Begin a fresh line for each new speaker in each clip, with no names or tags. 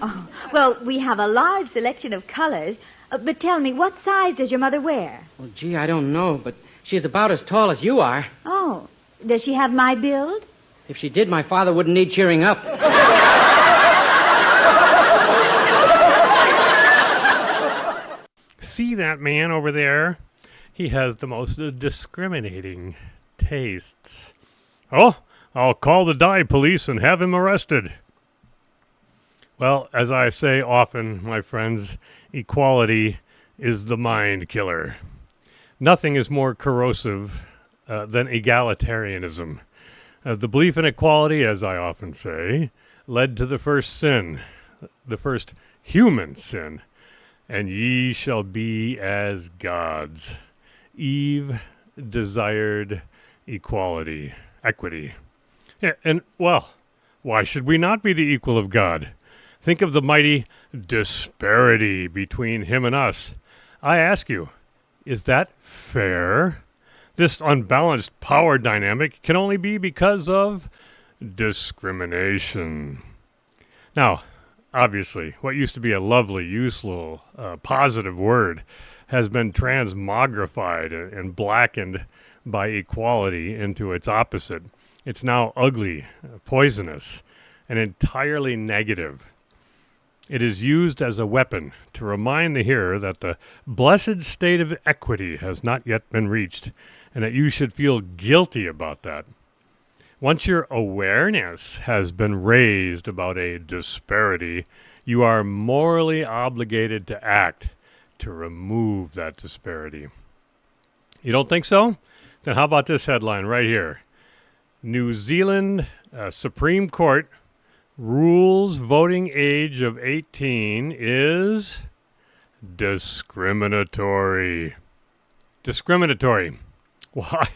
Oh, well, we have a large selection of colors. But tell me, what size does your mother wear?
Well, gee, I don't know, but she's about as tall as you are.
Oh, does she have my build?
If she did, my father wouldn't need cheering up.
See that man over there? He has the most discriminating tastes. Oh, I'll call the dye police and have him arrested. Well, as I say often, my friends, equality is the mind killer. Nothing is more corrosive than egalitarianism. The belief in equality, as I often say, led to the first sin, the first human sin. And ye shall be as gods. Eve desired equality, equity. Yeah, and, well, why should we not be the equal of God? Think of the mighty disparity between him and us. I ask you, is that fair? This unbalanced power dynamic can only be because of discrimination. Now, obviously, what used to be a lovely, useful, positive word has been transmogrified and blackened by equality into its opposite. It's now ugly, poisonous, and entirely negative. It is used as a weapon to remind the hearer that the blessed state of equity has not yet been reached, and that you should feel guilty about that. Once your awareness has been raised about a disparity, you are morally obligated to act to remove that disparity. You don't think so? Then how about this headline right here? New Zealand Supreme Court rules voting age of 18 is discriminatory. Discriminatory. Why?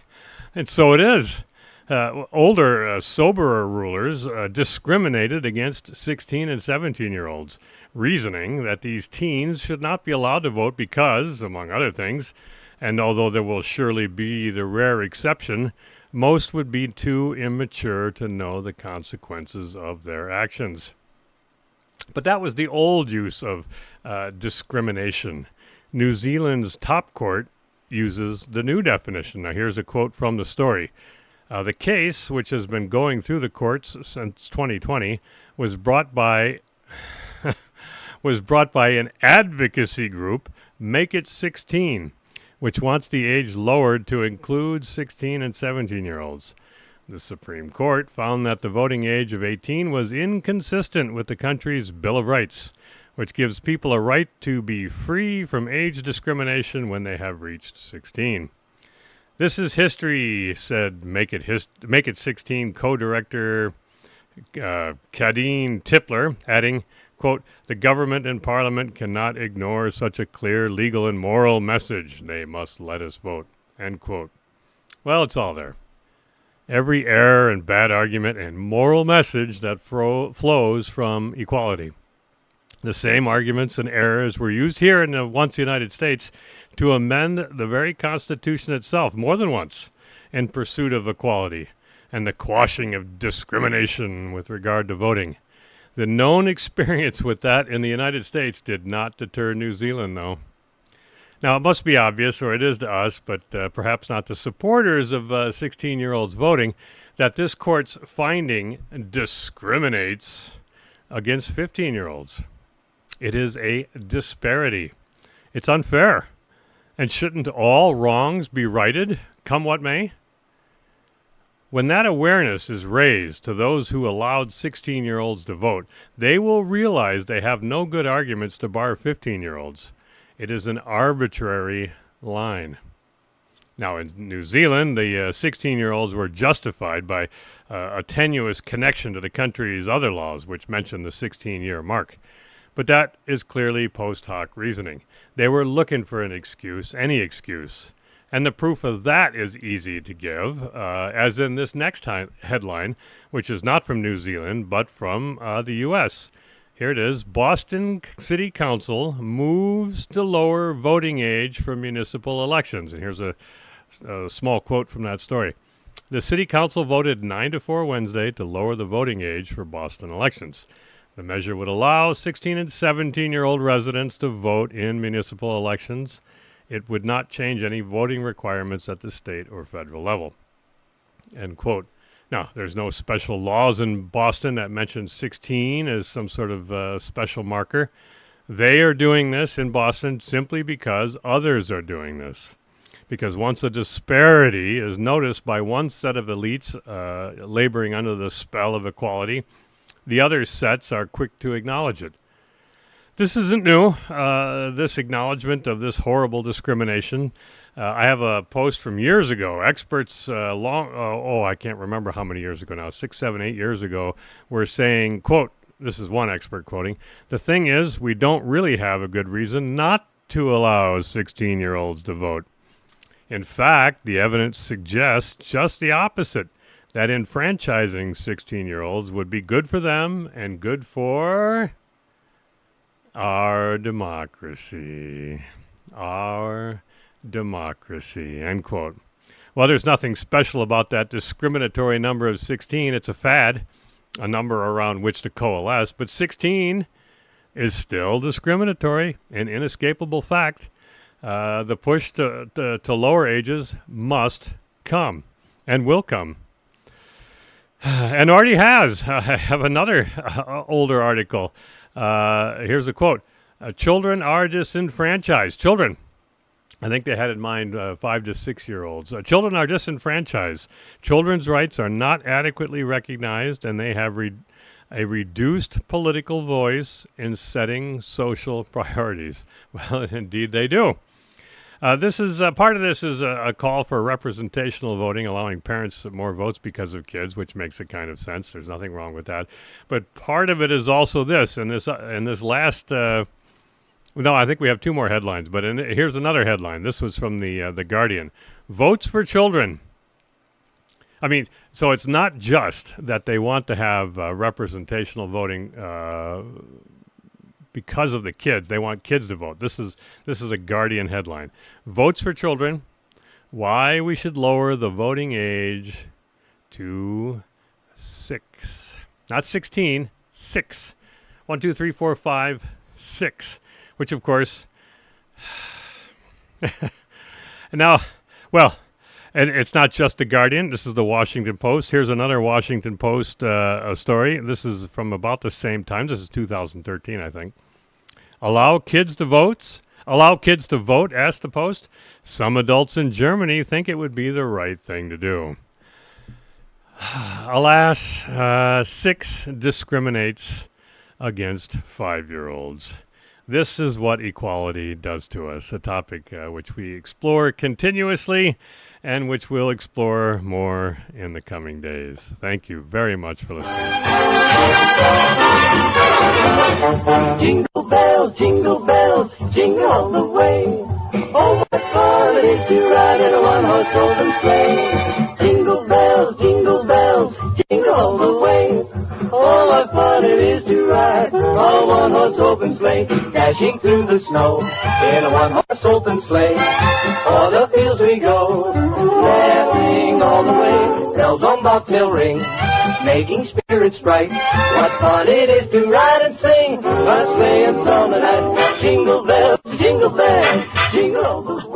And so it is. Older, soberer rulers discriminated against 16 and 17-year-olds, reasoning that these teens should not be allowed to vote because, among other things, and although there will surely be the rare exception, most would be too immature to know the consequences of their actions. But that was the old use of discrimination. New Zealand's top court uses the new definition. Now, here's a quote from the story. The case, which has been going through the courts since 2020, was brought by an advocacy group, Make It 16, which wants the age lowered to include 16 and 17-year-olds. The Supreme Court found that the voting age of 18 was inconsistent with the country's Bill of Rights, which gives people a right to be free from age discrimination when they have reached 16. This is history, said Make It 16 co-director Kadeen Tipler, adding, quote, the government and parliament cannot ignore such a clear legal and moral message. They must let us vote, end quote. Well, it's all there. Every error and bad argument and moral message that flows from equality. The same arguments and errors were used here in the once United States to amend the very Constitution itself more than once in pursuit of equality and the quashing of discrimination with regard to voting. The known experience with that in the United States did not deter New Zealand, though. Now, it must be obvious, or it is to us, but perhaps not to supporters of 16-year-olds voting, that this court's finding discriminates against 15-year-olds. It is a disparity. It's unfair. And shouldn't all wrongs be righted, come what may? When that awareness is raised to those who allowed 16-year-olds to vote, they will realize they have no good arguments to bar 15-year-olds. It is an arbitrary line. Now, in New Zealand, the 16-year-olds were justified by a tenuous connection to the country's other laws, which mention the 16-year mark. But that is clearly post hoc reasoning. They were looking for an excuse, any excuse. And the proof of that is easy to give, as in this next headline, which is not from New Zealand, but from the U.S. Here it is. Boston City Council moves to lower voting age for municipal elections. And here's a small quote from that story. The City Council voted 9-4 Wednesday to lower the voting age for Boston elections. The measure would allow 16 and 17-year-old residents to vote in municipal elections. It would not change any voting requirements at the state or federal level. End quote. Now, there's no special laws in Boston that mention 16 as some sort of special marker. They are doing this in Boston simply because others are doing this. Because once a disparity is noticed by one set of elites laboring under the spell of equality, the other sets are quick to acknowledge it. This isn't new, this acknowledgement of this horrible discrimination. I have a post from years ago. Experts I can't remember how many years ago now, 6, 7, 8 years ago, were saying, quote, this is one expert quoting, "The thing is, we don't really have a good reason not to allow 16-year-olds to vote. In fact, the evidence suggests just the opposite, that enfranchising 16-year-olds would be good for them and good for our democracy. Our democracy," end quote. Well, there's nothing special about that discriminatory number of 16. It's a fad, a number around which to coalesce. But 16 is still discriminatory, an inescapable fact. The push to lower ages must come and will come. And already has. I have another older article. Here's a quote. Children are disenfranchised. Children. I think they had in mind 5 to 6 year olds. Children are disenfranchised. Children's rights are not adequately recognized, and they have a reduced political voice in setting social priorities. Well, indeed they do. This is part of this is a call for representational voting, allowing parents more votes because of kids, which makes a kind of sense. There's nothing wrong with that. But part of it is also this. And this last, no, I think we have 2 more headlines. But here's another headline. This was from the Guardian. Votes for children. I mean, so it's not just that they want to have representational voting because of the kids. They want kids to vote. This is a Guardian headline. Votes for children. Why we should lower the voting age to 6. Not 16, 6. 1, 2, 3, 4, 5, 6. Which, of course, now, well, and it's not just the Guardian. This is the Washington Post. Here's another Washington Post story. This is from about the same time. This is 2013, I think. Allow kids to vote? Asked the Post. Some adults in Germany think it would be the right thing to do. Alas, 6 discriminates against 5-year-olds. This is what equality does to us, a topic which we explore continuously and which we'll explore more in the coming days. Thank you very much for listening.
Jingle bells, jingle all the way. Oh, what fun it is to ride in a one-horse open sleigh. Jingle bells, jingle all the way. Oh, what fun it is to ride a one-horse open sleigh. Dashing through the snow in a one-horse open sleigh. O'er the fields we go, laughing all the way. Bells on bobtail ring, making spirits bright. What fun it is to ride and sing a sleighing song tonight. Jingle bells, jingle all the way.